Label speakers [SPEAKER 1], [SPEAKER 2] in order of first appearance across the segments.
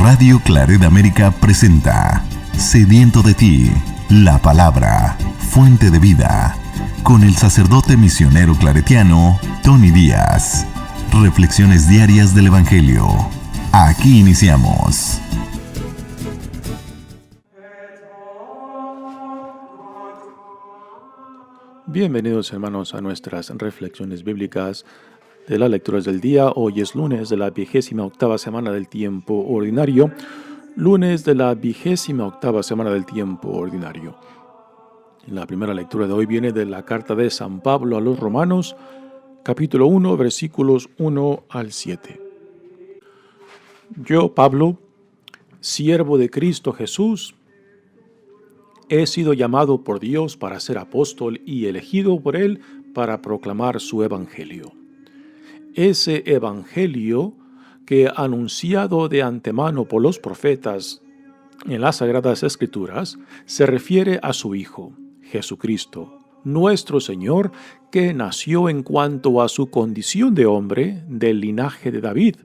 [SPEAKER 1] Radio Claret América presenta Sediento de ti, la palabra, fuente de vida, con el sacerdote misionero claretiano Tony Díaz. Reflexiones diarias del Evangelio. Aquí iniciamos.
[SPEAKER 2] Bienvenidos, hermanos, a nuestras reflexiones bíblicas de las lecturas del día. Hoy es lunes de la 28ª semana del tiempo ordinario. Lunes de la 28ª semana del tiempo ordinario. La primera lectura de hoy viene de la carta de San Pablo a los Romanos, capítulo 1, versículos 1 al 7. Yo, Pablo, siervo de Cristo Jesús, he sido llamado por Dios para ser apóstol y elegido por Él para proclamar su evangelio. Ese evangelio que anunciado de antemano por los profetas en las Sagradas Escrituras se refiere a su Hijo, Jesucristo, nuestro Señor, que nació en cuanto a su condición de hombre del linaje de David,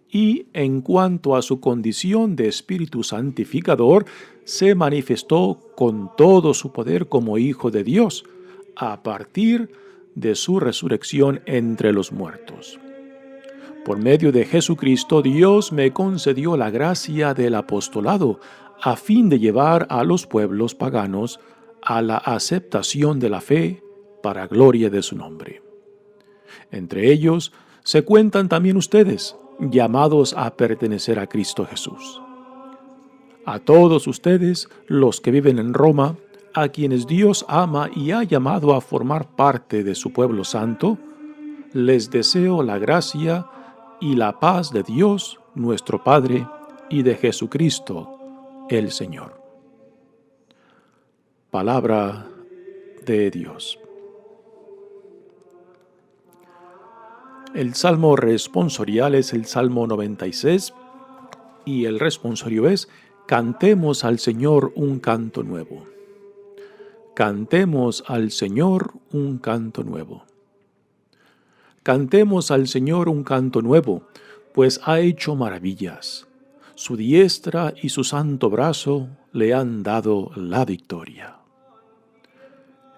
[SPEAKER 2] y en cuanto a su condición de Espíritu Santificador, se manifestó con todo su poder como Hijo de Dios, a partir de su resurrección entre los muertos. Por medio de Jesucristo, Dios me concedió la gracia del apostolado, a fin de llevar a los pueblos paganos a la aceptación de la fe para gloria de su nombre. Entre ellos se cuentan también ustedes, llamados a pertenecer a Cristo Jesús. A todos ustedes, los que viven en Roma, a quienes Dios ama y ha llamado a formar parte de su pueblo santo, les deseo la gracia y la paz de Dios, nuestro Padre, y de Jesucristo, el Señor. Palabra de Dios. El salmo responsorial es el Salmo 96 y el responsorio es: cantemos al Señor un canto nuevo. Cantemos al Señor un canto nuevo. Cantemos al Señor un canto nuevo, pues ha hecho maravillas. Su diestra y su santo brazo le han dado la victoria.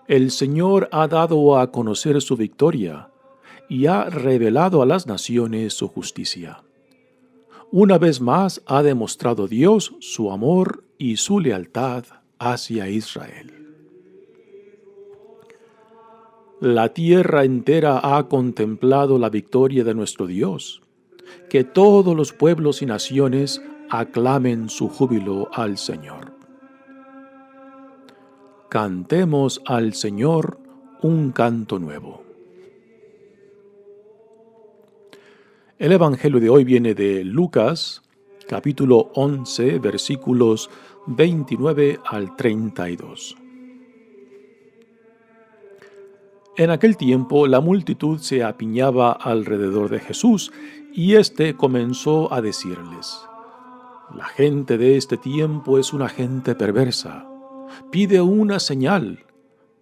[SPEAKER 2] El Señor ha dado a conocer su victoria y ha revelado a las naciones su justicia. Una vez más ha demostrado Dios su amor y su lealtad hacia Israel. La tierra entera ha contemplado la victoria de nuestro Dios. Que todos los pueblos y naciones aclamen su júbilo al Señor. Cantemos al Señor un canto nuevo. El Evangelio de hoy viene de Lucas, capítulo 11, versículos 29 al 32. En aquel tiempo la multitud se apiñaba alrededor de Jesús, y éste comenzó a decirles: la gente de este tiempo es una gente perversa. Pide una señal,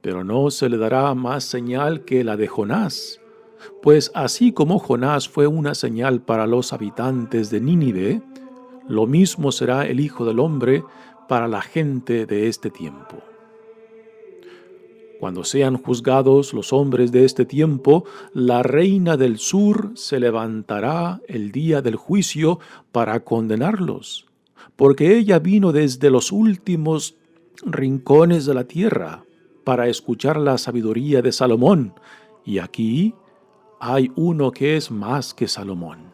[SPEAKER 2] pero no se le dará más señal que la de Jonás. Pues así como Jonás fue una señal para los habitantes de Nínive, lo mismo será el Hijo del Hombre para la gente de este tiempo. Cuando sean juzgados los hombres de este tiempo, la reina del sur se levantará el día del juicio para condenarlos, porque ella vino desde los últimos rincones de la tierra para escuchar la sabiduría de Salomón, y aquí hay uno que es más que Salomón.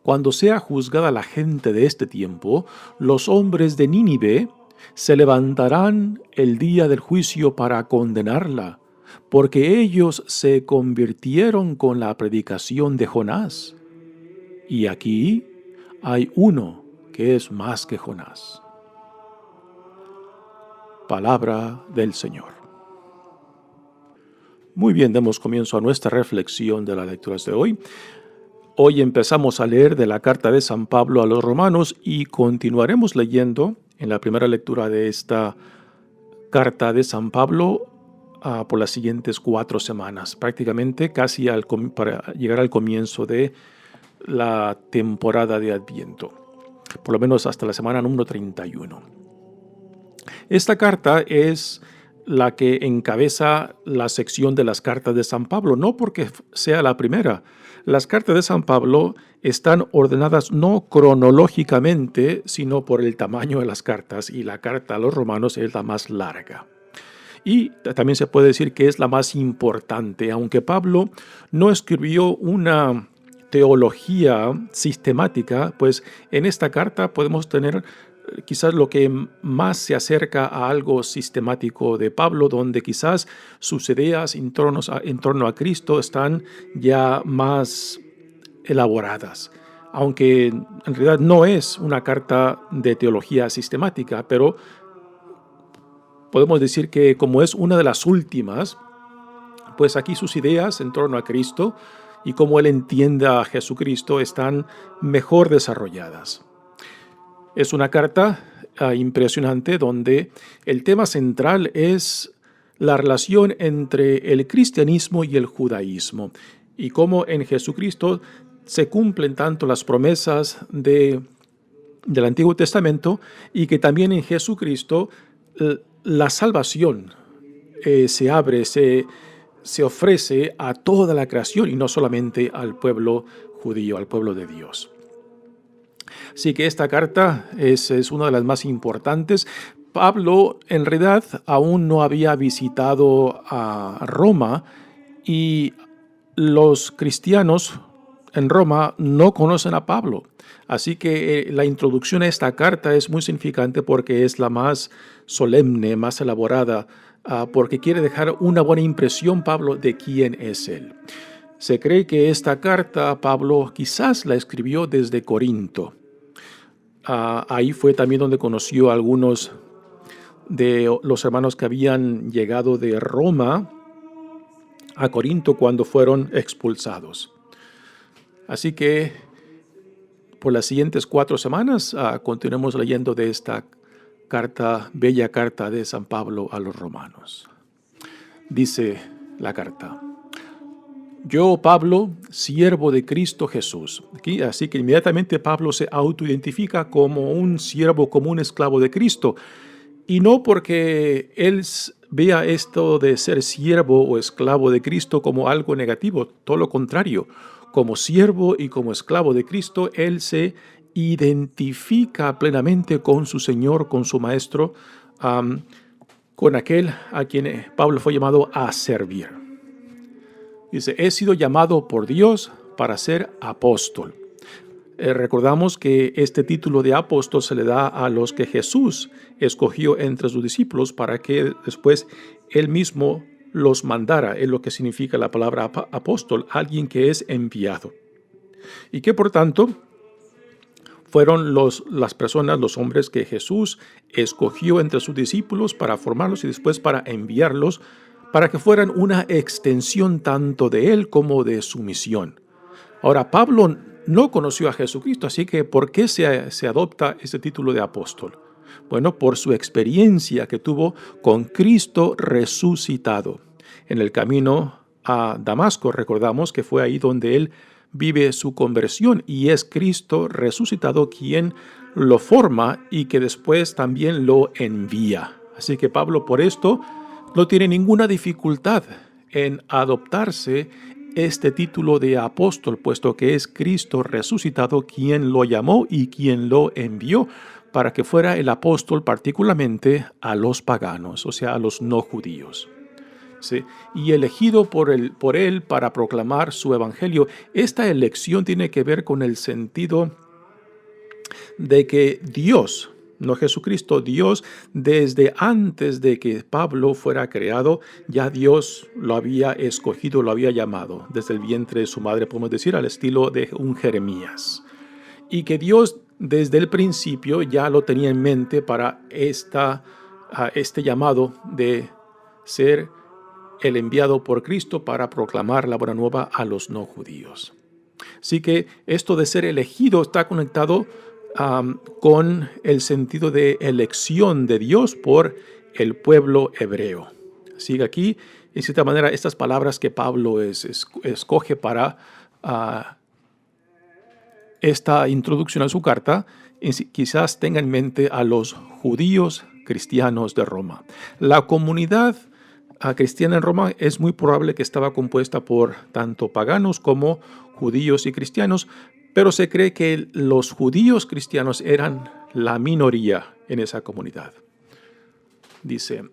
[SPEAKER 2] Cuando sea juzgada la gente de este tiempo, los hombres de Nínive se levantarán el día del juicio para condenarla, porque ellos se convirtieron con la predicación de Jonás. Y aquí hay uno que es más que Jonás. Palabra del Señor. Muy bien, demos comienzo a nuestra reflexión de las lecturas de hoy. Hoy empezamos a leer de la carta de San Pablo a los Romanos y continuaremos leyendo en la primera lectura de esta carta de San Pablo por las siguientes 4 semanas, prácticamente casi para llegar al comienzo de la temporada de Adviento, por lo menos hasta la semana número 31. Esta carta es la que encabeza la sección de las cartas de San Pablo, no porque sea la primera. Las cartas de San Pablo están ordenadas no cronológicamente, sino por el tamaño de las cartas, y la carta a los romanos es la más larga. Y también se puede decir que es la más importante, aunque Pablo no escribió una teología sistemática, pues en esta carta podemos tener quizás lo que más se acerca a algo sistemático de Pablo, donde quizás sus ideas en torno a Cristo están ya más elaboradas. Aunque en realidad no es una carta de teología sistemática, pero podemos decir que como es una de las últimas, pues aquí sus ideas en torno a Cristo y cómo él entiende a Jesucristo están mejor desarrolladas. Es una carta impresionante donde el tema central es la relación entre el cristianismo y el judaísmo y cómo en Jesucristo se cumplen tanto las promesas del Antiguo Testamento y que también en Jesucristo la salvación se abre, se ofrece a toda la creación y no solamente al pueblo judío, al pueblo de Dios. Así que esta carta es una de las más importantes. Pablo en realidad aún no había visitado a Roma y los cristianos en Roma no conocen a Pablo. Así que la introducción a esta carta es muy significante porque es la más solemne, más elaborada, porque quiere dejar una buena impresión Pablo de quién es él. Se cree que esta carta Pablo quizás la escribió desde Corinto. Ahí fue también donde conoció a algunos de los hermanos que habían llegado de Roma a Corinto cuando fueron expulsados. Así que por las siguientes 4 semanas continuemos leyendo de esta carta, bella carta de San Pablo a los romanos. Dice la carta: Yo, Pablo, siervo de Cristo Jesús. Así que inmediatamente Pablo se autoidentifica como un siervo, como un esclavo de Cristo. Y no porque él vea esto de ser siervo o esclavo de Cristo como algo negativo, todo lo contrario. Como siervo y como esclavo de Cristo, él se identifica plenamente con su Señor, con su Maestro, con aquel a quien Pablo fue llamado a servir. Dice, he sido llamado por Dios para ser apóstol. Recordamos que este título de apóstol se le da a los que Jesús escogió entre sus discípulos para que después él mismo los mandara. Es lo que significa la palabra apóstol, alguien que es enviado. Y que por tanto fueron las personas, los hombres que Jesús escogió entre sus discípulos para formarlos y después para enviarlos para que fueran una extensión tanto de él como de su misión. Ahora, Pablo no conoció a Jesucristo, así que ¿por qué se adopta ese título de apóstol? Bueno, por su experiencia que tuvo con Cristo resucitado. En el camino a Damasco, recordamos que fue ahí donde él vive su conversión y es Cristo resucitado quien lo forma y que después también lo envía. Así que Pablo por esto no tiene ninguna dificultad en adoptarse este título de apóstol, puesto que es Cristo resucitado quien lo llamó y quien lo envió para que fuera el apóstol particularmente a los paganos, o sea, a los no judíos. ¿Sí? Y elegido por él para proclamar su evangelio. Esta elección tiene que ver con el sentido de que Dios, no Jesucristo, Dios, desde antes de que Pablo fuera creado, ya Dios lo había escogido, lo había llamado, desde el vientre de su madre, podemos decir, al estilo de un Jeremías. Y que Dios desde el principio ya lo tenía en mente para este llamado de ser el enviado por Cristo para proclamar la buena nueva a los no judíos. Así que esto de ser elegido está conectado con el sentido de elección de Dios por el pueblo hebreo. Así que aquí, en cierta manera, estas palabras que Pablo escoge para esta introducción a su carta quizás tenga en mente a los judíos cristianos de Roma. La comunidad cristiana en Roma es muy probable que estaba compuesta por tanto paganos como judíos y cristianos, pero se cree que los judíos cristianos eran la minoría en esa comunidad. Dice,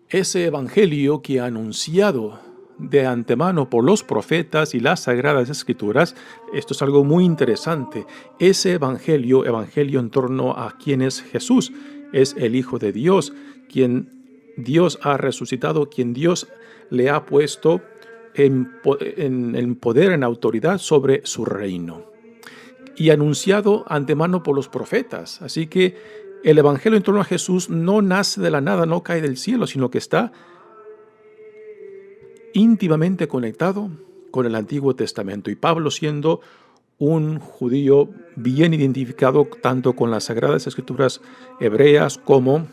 [SPEAKER 2] ese evangelio que ha anunciado de antemano por los profetas y las sagradas escrituras, esto es algo muy interesante. Ese evangelio en torno a quién es Jesús, es el Hijo de Dios, quien Dios ha resucitado, quien Dios le ha puesto en poder, en autoridad sobre su reino, y anunciado antemano por los profetas. Así que el evangelio en torno a Jesús no nace de la nada, no cae del cielo, sino que está íntimamente conectado con el Antiguo Testamento. Y Pablo, siendo un judío bien identificado tanto con las Sagradas Escrituras hebreas como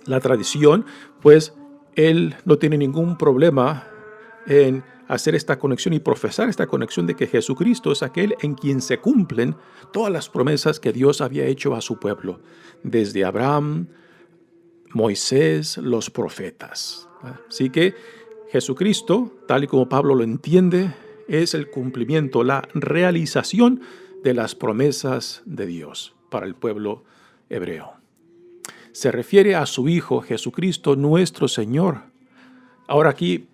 [SPEAKER 2] la tradición, pues él no tiene ningún problema en hacer esta conexión y profesar esta conexión de que Jesucristo es aquel en quien se cumplen todas las promesas que Dios había hecho a su pueblo, desde Abraham, Moisés, los profetas. Así que Jesucristo, tal y como Pablo lo entiende, es el cumplimiento, la realización de las promesas de Dios para el pueblo hebreo. Se refiere a su Hijo Jesucristo, nuestro Señor. Ahora aquí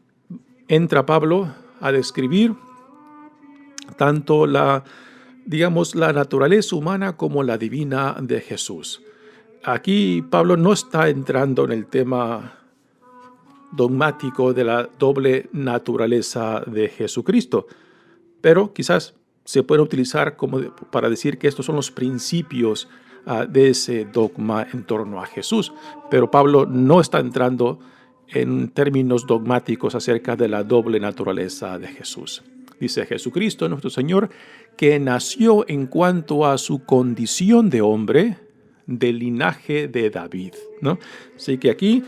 [SPEAKER 2] entra Pablo a describir tanto la naturaleza humana como la divina de Jesús. Aquí Pablo no está entrando en el tema dogmático de la doble naturaleza de Jesucristo, pero quizás se puede utilizar para decir que estos son los principios de ese dogma en torno a Jesús. Pero Pablo no está entrando en términos dogmáticos acerca de la doble naturaleza de Jesús. Dice Jesucristo, nuestro Señor, que nació en cuanto a su condición de hombre del linaje de David, ¿no? Así que aquí,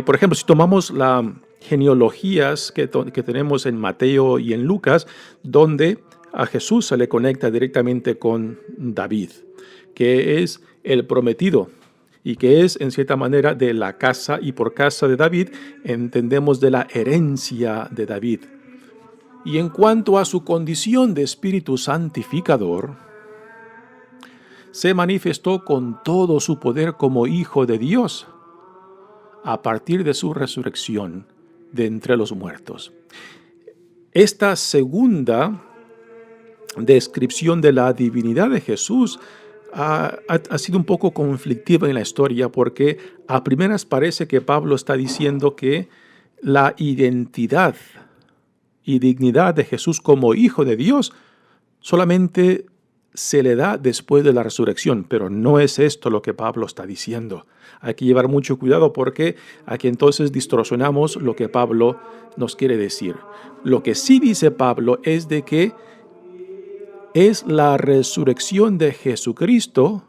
[SPEAKER 2] por ejemplo, si tomamos las genealogías que tenemos en Mateo y en Lucas, donde a Jesús se le conecta directamente con David, que es el prometido y que es, en cierta manera, de la casa, y por casa de David entendemos de la herencia de David. Y en cuanto a su condición de espíritu santificador, se manifestó con todo su poder como Hijo de Dios a partir de su resurrección de entre los muertos. Esta segunda descripción de la divinidad de Jesús ha sido un poco conflictiva en la historia, porque a primeras parece que Pablo está diciendo que la identidad y dignidad de Jesús como Hijo de Dios solamente se le da después de la resurrección, pero no es esto lo que Pablo está diciendo. Hay que llevar mucho cuidado, porque aquí entonces distorsionamos lo que Pablo nos quiere decir. Lo que sí dice Pablo es de que es la resurrección de Jesucristo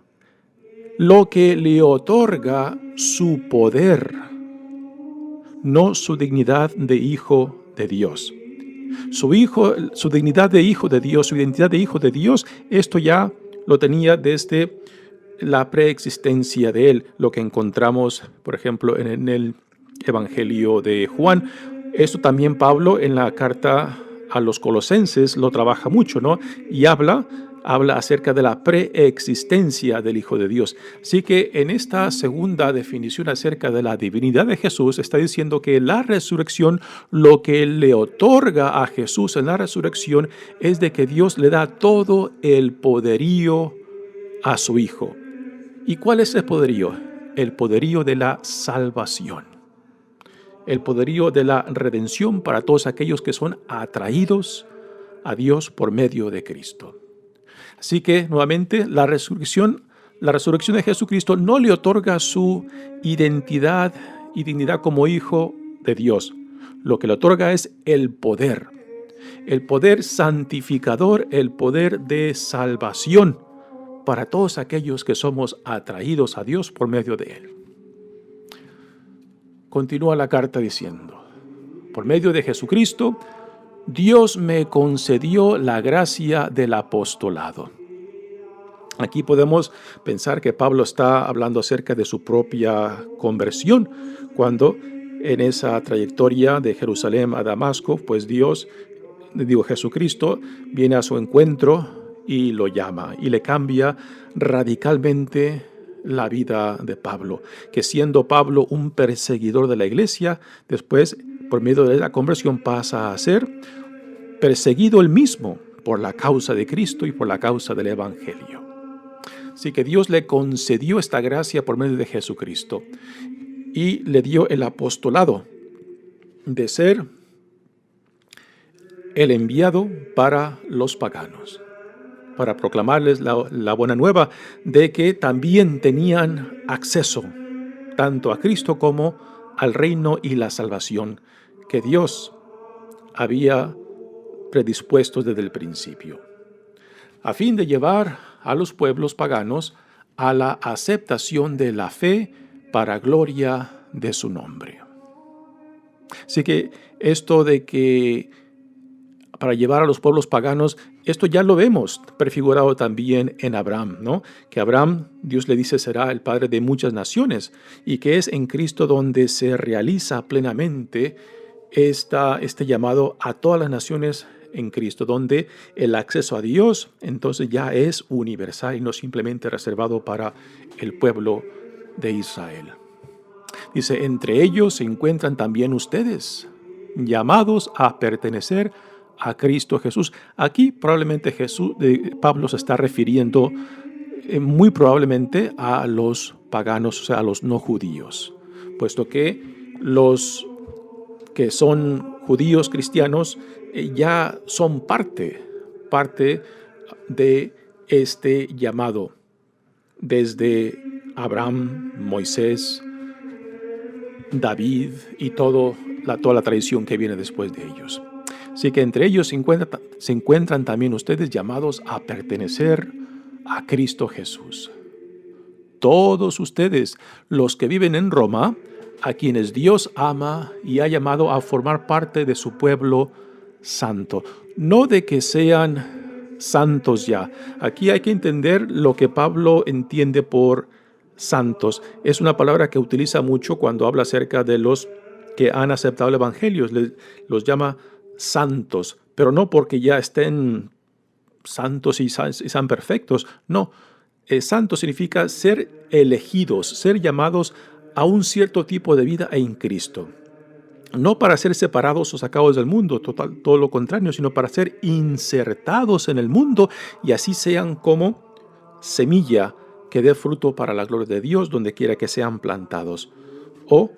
[SPEAKER 2] lo que le otorga su poder, no su dignidad de Hijo de Dios. Su dignidad de Hijo de Dios, su identidad de Hijo de Dios, esto ya lo tenía desde la preexistencia de Él, lo que encontramos, por ejemplo, en el Evangelio de Juan. Esto también Pablo en la carta a los Colosenses lo trabaja mucho, ¿no? Y habla acerca de la preexistencia del Hijo de Dios. Así que en esta segunda definición acerca de la divinidad de Jesús, está diciendo que la resurrección, lo que le otorga a Jesús en la resurrección, es de que Dios le da todo el poderío a su Hijo. ¿Y cuál es el poderío? El poderío de la salvación. El poderío de la redención para todos aquellos que son atraídos a Dios por medio de Cristo. Así que, nuevamente, la resurrección de Jesucristo no le otorga su identidad y dignidad como Hijo de Dios. Lo que le otorga es el poder santificador, el poder de salvación para todos aquellos que somos atraídos a Dios por medio de Él. Continúa la carta diciendo, por medio de Jesucristo, Dios me concedió la gracia del apostolado. Aquí podemos pensar que Pablo está hablando acerca de su propia conversión, cuando en esa trayectoria de Jerusalén a Damasco, pues Jesucristo, viene a su encuentro y lo llama y le cambia radicalmente la vida de Pablo, que siendo Pablo un perseguidor de la iglesia, después, por medio de la conversión, pasa a ser perseguido él mismo por la causa de Cristo y por la causa del Evangelio. Así que Dios le concedió esta gracia por medio de Jesucristo y le dio el apostolado de ser el enviado para los paganos, para proclamarles la buena nueva de que también tenían acceso tanto a Cristo como al reino y la salvación que Dios había predispuesto desde el principio, a fin de llevar a los pueblos paganos a la aceptación de la fe para gloria de su nombre. Así que esto de que para llevar a los pueblos paganos, esto ya lo vemos prefigurado también en Abraham, ¿no? Que Abraham, Dios le dice, será el padre de muchas naciones, y que es en Cristo donde se realiza plenamente este llamado a todas las naciones en Cristo, donde el acceso a Dios entonces ya es universal y no simplemente reservado para el pueblo de Israel. Dice, entre ellos se encuentran también ustedes, llamados a pertenecer a Cristo Jesús. Aquí probablemente Pablo se está refiriendo muy probablemente a los paganos, o sea, a los no judíos, puesto que los que son judíos cristianos ya son parte de este llamado desde Abraham, Moisés, David y toda la tradición que viene después de ellos. Así que entre ellos se encuentran también ustedes llamados a pertenecer a Cristo Jesús. Todos ustedes, los que viven en Roma, a quienes Dios ama y ha llamado a formar parte de su pueblo santo. No de que sean santos ya. Aquí hay que entender lo que Pablo entiende por santos. Es una palabra que utiliza mucho cuando habla acerca de los que han aceptado el Evangelio. Los llama santos, pero no porque ya estén santos y sean perfectos. No, santo significa ser elegidos, ser llamados a un cierto tipo de vida en Cristo. No para ser separados o sacados del mundo, todo lo contrario, sino para ser insertados en el mundo y así sean como semilla que dé fruto para la gloria de Dios donde quiera que sean plantados. O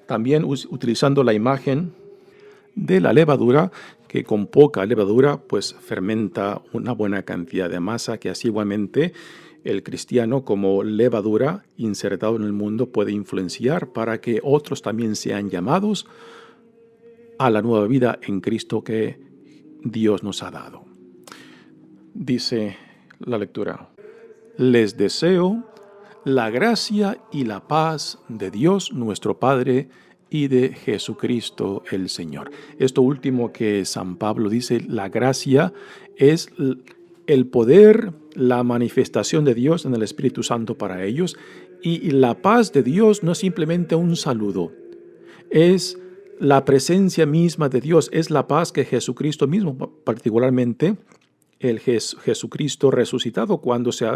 [SPEAKER 2] también utilizando la imagen de la levadura, que con poca levadura pues fermenta una buena cantidad de masa, que así igualmente el cristiano como levadura insertado en el mundo puede influenciar para que otros también sean llamados a la nueva vida en Cristo que Dios nos ha dado. Dice la lectura: les deseo la gracia y la paz de Dios nuestro Padre y de Jesucristo el Señor. Esto último que San Pablo dice, la gracia es el poder, la manifestación de Dios en el Espíritu Santo para ellos, y la paz de Dios no es simplemente un saludo, es la presencia misma de Dios, es la paz que Jesucristo mismo, particularmente el Jesucristo resucitado, cuando se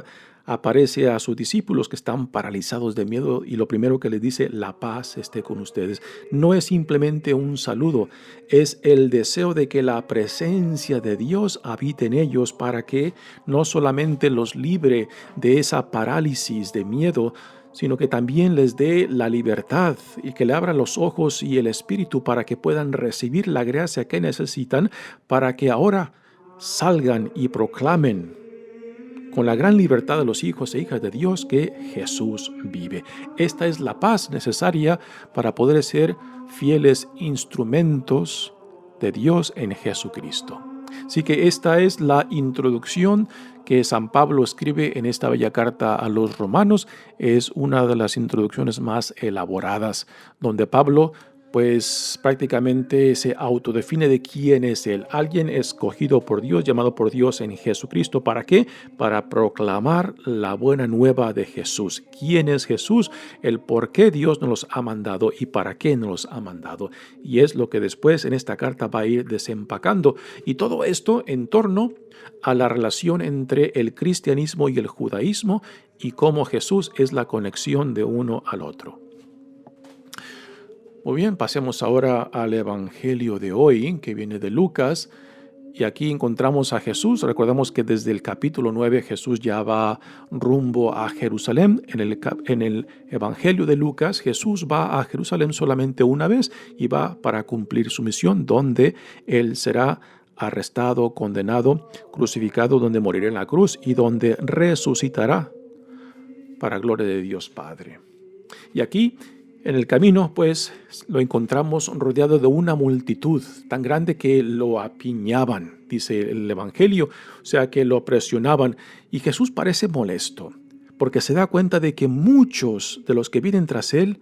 [SPEAKER 2] aparece a sus discípulos que están paralizados de miedo y lo primero que les dice, la paz esté con ustedes. No es simplemente un saludo, es el deseo de que la presencia de Dios habite en ellos para que no solamente los libre de esa parálisis de miedo, sino que también les dé la libertad y que le abra los ojos y el espíritu para que puedan recibir la gracia que necesitan para que ahora salgan y proclamen con la gran libertad de los hijos e hijas de Dios que Jesús vive. Esta es la paz necesaria para poder ser fieles instrumentos de Dios en Jesucristo. Así que esta es la introducción que San Pablo escribe en esta bella carta a los romanos. Es una de las introducciones más elaboradas, donde Pablo pues prácticamente se autodefine de quién es Él. Alguien escogido por Dios, llamado por Dios en Jesucristo. ¿Para qué? Para proclamar la buena nueva de Jesús. ¿Quién es Jesús? El por qué Dios nos los ha mandado y para qué nos los ha mandado. Y es lo que después en esta carta va a ir desempacando. Y todo esto en torno a la relación entre el cristianismo y el judaísmo y cómo Jesús es la conexión de uno al otro. Muy bien, pasemos ahora al Evangelio de hoy, que viene de Lucas, y aquí encontramos a Jesús. Recordamos que desde el capítulo 9 Jesús ya va rumbo a Jerusalén. En el Evangelio de Lucas, Jesús va a Jerusalén solamente una vez y va para cumplir su misión, donde Él será arrestado, condenado, crucificado, donde morirá en la cruz y donde resucitará para gloria de Dios Padre. Y aquí, en el camino, pues, lo encontramos rodeado de una multitud tan grande que lo apiñaban, dice el Evangelio, o sea, que lo presionaban. Y Jesús parece molesto, porque se da cuenta de que muchos de los que vienen tras él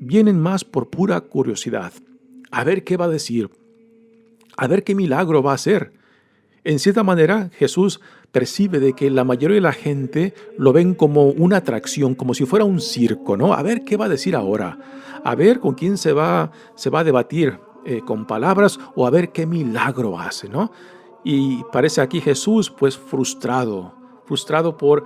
[SPEAKER 2] vienen más por pura curiosidad. A ver qué va a decir, a ver qué milagro va a hacer. En cierta manera, Jesús percibe de que la mayoría de la gente lo ven como una atracción, como si fuera un circo, ¿no? A ver qué va a decir ahora, a ver con quién se va a debatir con palabras o a ver qué milagro hace, ¿no? Y parece aquí Jesús pues frustrado por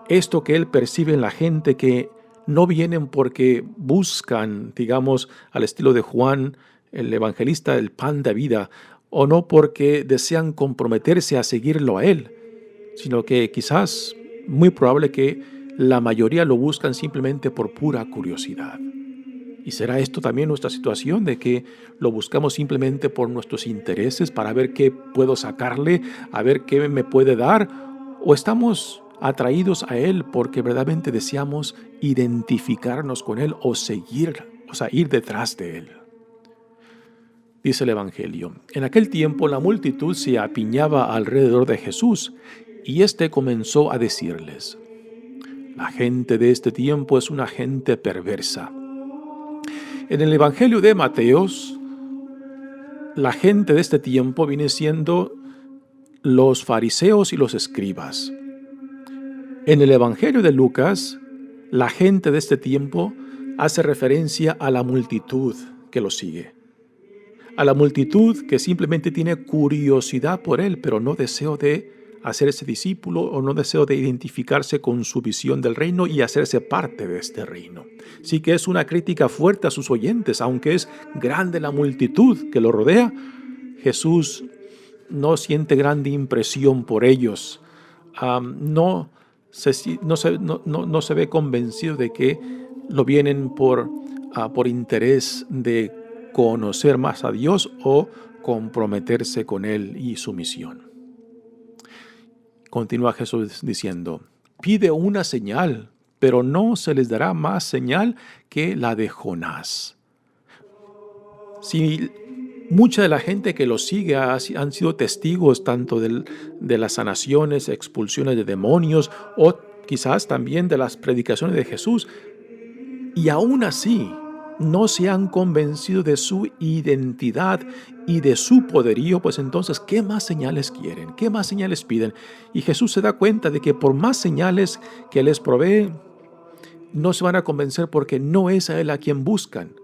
[SPEAKER 2] esto que él percibe en la gente, que no vienen porque buscan, digamos, al estilo de Juan, el evangelista, el pan de vida, o no porque desean comprometerse a seguirlo a Él, sino que quizás, muy probable que la mayoría lo buscan simplemente por pura curiosidad. ¿Y será esto también nuestra situación, de que lo buscamos simplemente por nuestros intereses, para ver qué puedo sacarle, a ver qué me puede dar? ¿O estamos atraídos a Él porque verdaderamente deseamos identificarnos con Él o ir detrás de Él? Dice el Evangelio: en aquel tiempo la multitud se apiñaba alrededor de Jesús, y éste comenzó a decirles: la gente de este tiempo es una gente perversa. En el Evangelio de Mateos, la gente de este tiempo viene siendo los fariseos y los escribas. En el Evangelio de Lucas, la gente de este tiempo hace referencia a la multitud que lo sigue. A la multitud que simplemente tiene curiosidad por Él, pero no deseo de hacerse discípulo o no deseo de identificarse con su visión del reino y hacerse parte de este reino. Sí que es una crítica fuerte a sus oyentes, aunque es grande la multitud que lo rodea. Jesús no siente grande impresión por ellos. No se ve convencido de que lo vienen por interés de conocer más a Dios o comprometerse con Él y su misión. Continúa Jesús diciendo: pide una señal, pero no se les dará más señal que la de Jonás. Si mucha de la gente que lo sigue han sido testigos tanto de las sanaciones, expulsiones de demonios o quizás también de las predicaciones de Jesús, y aún así no se han convencido de su identidad y de su poderío, pues entonces, ¿qué más señales quieren? ¿Qué más señales piden? Y Jesús se da cuenta de que por más señales que les provee, no se van a convencer porque no es a Él a quien buscan.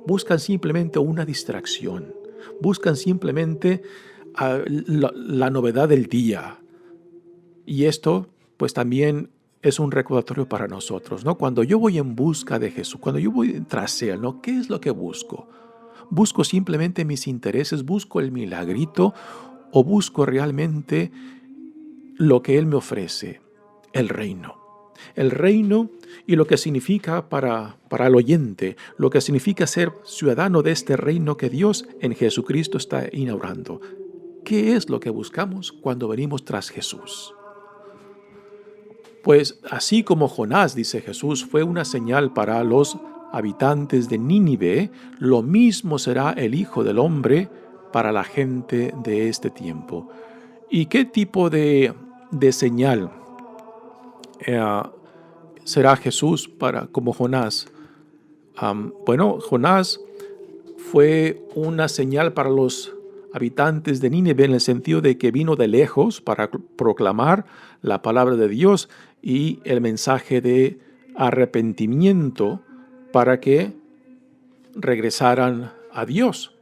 [SPEAKER 2] Buscan simplemente una distracción. Buscan simplemente la novedad del día. Y esto, pues también es un recordatorio para nosotros, ¿no? Cuando yo voy en busca de Jesús, cuando yo voy tras Él, ¿no? ¿Qué es lo que busco? ¿Busco simplemente mis intereses? ¿Busco el milagrito? ¿O busco realmente lo que Él me ofrece? El reino. El reino y lo que significa para el oyente, lo que significa ser ciudadano de este reino que Dios en Jesucristo está inaugurando. ¿Qué es lo que buscamos cuando venimos tras Jesús? Pues así como Jonás, dice Jesús, fue una señal para los habitantes de Nínive, lo mismo será el Hijo del Hombre para la gente de este tiempo. ¿Y qué tipo de señal será Jesús como Jonás? Bueno, Jonás fue una señal para los habitantes de Nínive en el sentido de que vino de lejos para proclamar la palabra de Dios y el mensaje de arrepentimiento para que regresaran a Dios.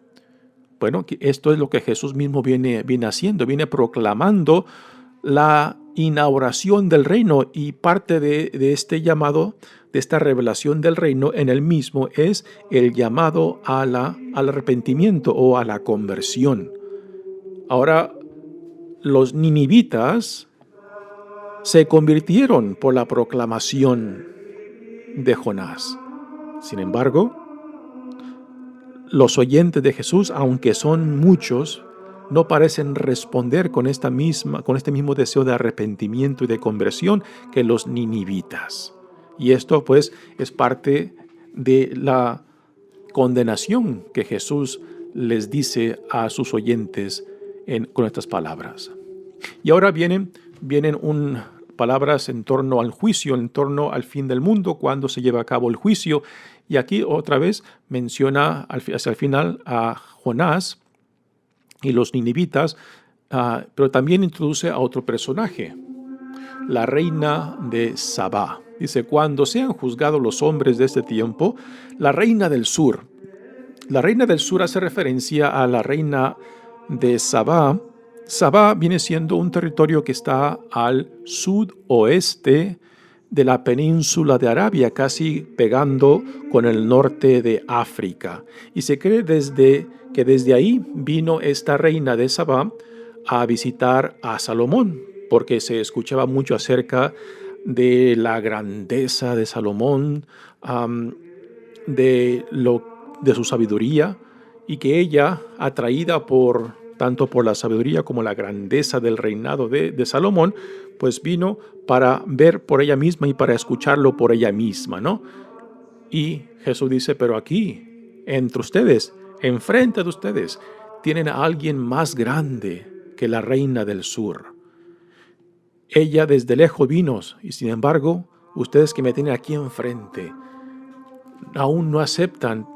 [SPEAKER 2] Bueno, esto es lo que Jesús mismo viene haciendo, viene proclamando la inauguración del reino, y parte de este llamado, de esta revelación del reino en él mismo, es el llamado al arrepentimiento o a la conversión. Ahora, los ninivitas se convirtieron por la proclamación de Jonás. Sin embargo, los oyentes de Jesús, aunque son muchos, no parecen responder con este mismo deseo de arrepentimiento y de conversión que los ninivitas. Y esto pues es parte de la condenación que Jesús les dice a sus oyentes con estas palabras. Y ahora vienen palabras en torno al juicio, en torno al fin del mundo, cuando se lleva a cabo el juicio. Y aquí otra vez menciona hacia el final a Jonás y los ninivitas, pero también introduce a otro personaje, la reina de Sabá. Dice, cuando sean juzgados los hombres de este tiempo, la reina del sur. La reina del sur hace referencia a la reina de Sabá. Sabá viene siendo un territorio que está al sudoeste de la península de Arabia, casi pegando con el norte de África. Y se cree que desde ahí vino esta reina de Sabá a visitar a Salomón, porque se escuchaba mucho acerca de la grandeza de Salomón, de su sabiduría, y que ella, atraída tanto por la sabiduría como la grandeza del reinado de Salomón, pues vino para ver por ella misma y para escucharlo por ella misma, ¿no? Y Jesús dice, pero aquí, entre ustedes, enfrente de ustedes, tienen a alguien más grande que la reina del sur. Ella desde lejos vino, y sin embargo, ustedes que me tienen aquí enfrente, aún no aceptan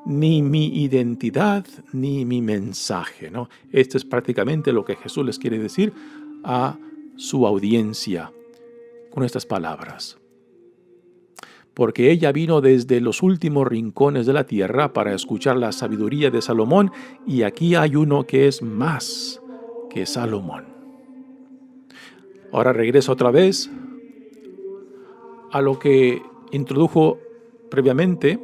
[SPEAKER 2] ni mi identidad ni mi mensaje, ¿no? Esto es prácticamente lo que Jesús les quiere decir a su audiencia con estas palabras. Porque ella vino desde los últimos rincones de la tierra para escuchar la sabiduría de Salomón, y aquí hay uno que es más que Salomón. Ahora regreso otra vez a lo que introdujo previamente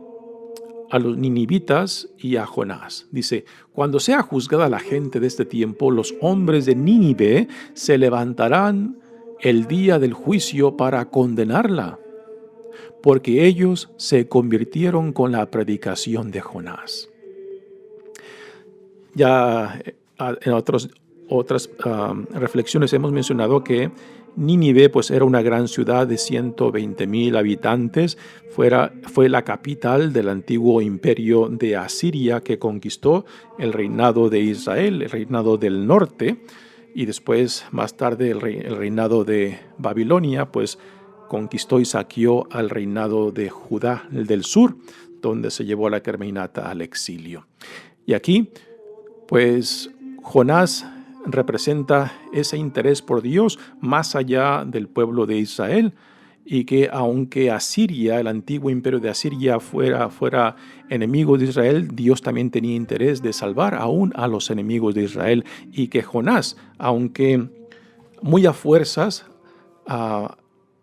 [SPEAKER 2] a los ninivitas y a Jonás. Dice, cuando sea juzgada la gente de este tiempo, los hombres de Nínive se levantarán el día del juicio para condenarla, porque ellos se convirtieron con la predicación de Jonás. Ya en otras reflexiones hemos mencionado que Nínive pues era una gran ciudad de 120,000 habitantes. Fue la capital del antiguo imperio de Asiria, que conquistó el reinado de Israel, el reinado del norte, y después más tarde el reinado de Babilonia pues conquistó y saqueó al reinado de Judá, el del sur, donde se llevó a la Carmelita al exilio. Y aquí pues Jonás representa ese interés por Dios más allá del pueblo de Israel, y que aunque Asiria, el antiguo imperio de Asiria, fuera enemigo de Israel, Dios también tenía interés de salvar aún a los enemigos de Israel, y que Jonás, aunque muy a fuerzas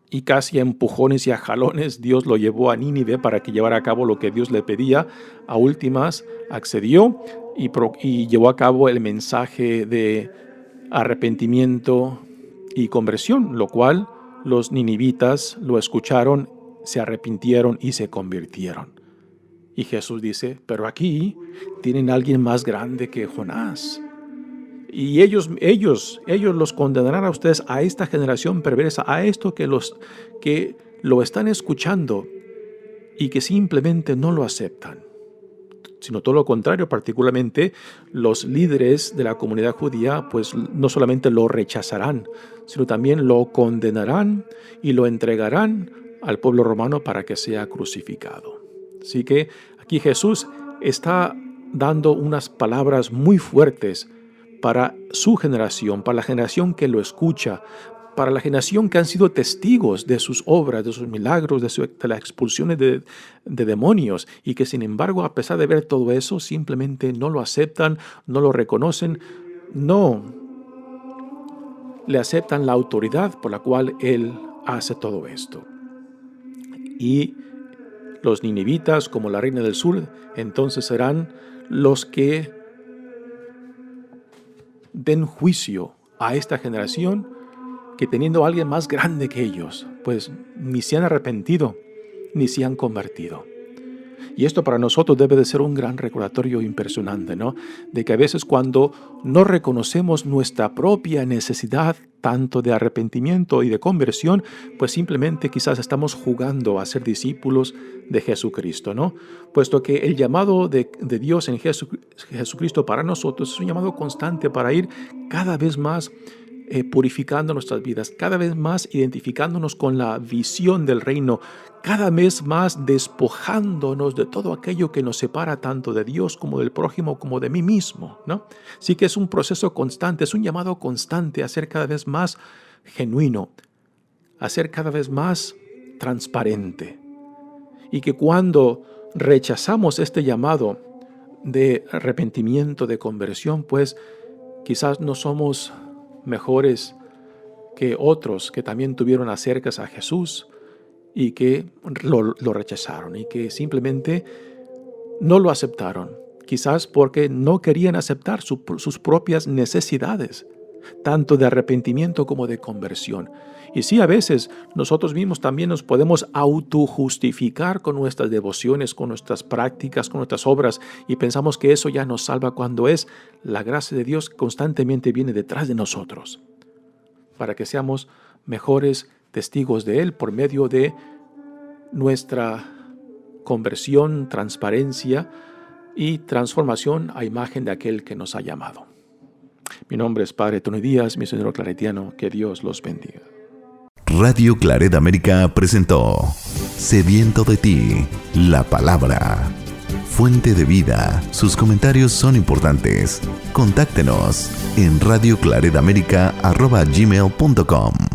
[SPEAKER 2] y casi a empujones y a jalones, Dios lo llevó a Nínive para que llevara a cabo lo que Dios le pedía, a últimas accedió y llevó a cabo el mensaje de arrepentimiento y conversión, lo cual los ninivitas lo escucharon, se arrepintieron y se convirtieron. Y Jesús dice, pero aquí tienen a alguien más grande que Jonás. Y ellos los condenarán a ustedes, a esta generación perversa, a esto que lo están escuchando y que simplemente no lo aceptan, sino todo lo contrario. Particularmente los líderes de la comunidad judía, pues no solamente lo rechazarán, sino también lo condenarán y lo entregarán al pueblo romano para que sea crucificado. Así que aquí Jesús está dando unas palabras muy fuertes para su generación, para la generación que lo escucha, para la generación que han sido testigos de sus obras, de sus milagros, de las expulsiones de demonios, y que sin embargo, a pesar de ver todo eso, simplemente no lo aceptan, no lo reconocen, no le aceptan la autoridad por la cual Él hace todo esto. Y los ninivitas, como la reina del sur, entonces serán los que den juicio a esta generación que, teniendo a alguien más grande que ellos, pues ni se han arrepentido ni se han convertido. Y esto para nosotros debe de ser un gran recordatorio impresionante, ¿no? De que a veces cuando no reconocemos nuestra propia necesidad tanto de arrepentimiento y de conversión, pues simplemente quizás estamos jugando a ser discípulos de Jesucristo, ¿no? Puesto que el llamado de Dios en Jesucristo para nosotros es un llamado constante para ir cada vez más purificando nuestras vidas, cada vez más identificándonos con la visión del reino, cada vez más despojándonos de todo aquello que nos separa tanto de Dios como del prójimo como de mí mismo, ¿no? Así que es un proceso constante, es un llamado constante a ser cada vez más genuino, a ser cada vez más transparente. Y que cuando rechazamos este llamado de arrepentimiento, de conversión, pues quizás no somos mejores que otros que también tuvieron acercas a Jesús y que lo rechazaron y que simplemente no lo aceptaron, quizás porque no querían aceptar sus propias necesidades, tanto de arrepentimiento como de conversión. Y sí, a veces nosotros mismos también nos podemos autojustificar con nuestras devociones, con nuestras prácticas, con nuestras obras, y pensamos que eso ya nos salva, cuando es la gracia de Dios constantemente viene detrás de nosotros para que seamos mejores testigos de Él por medio de nuestra conversión, transparencia y transformación a imagen de aquel que nos ha llamado. Mi nombre es Padre Tony Díaz, misionero claretiano. Que Dios los bendiga.
[SPEAKER 1] Radio Claret América presentó Sediento de ti, la palabra, fuente de vida. Sus comentarios son importantes. Contáctenos en radioclaretamerica@gmail.com.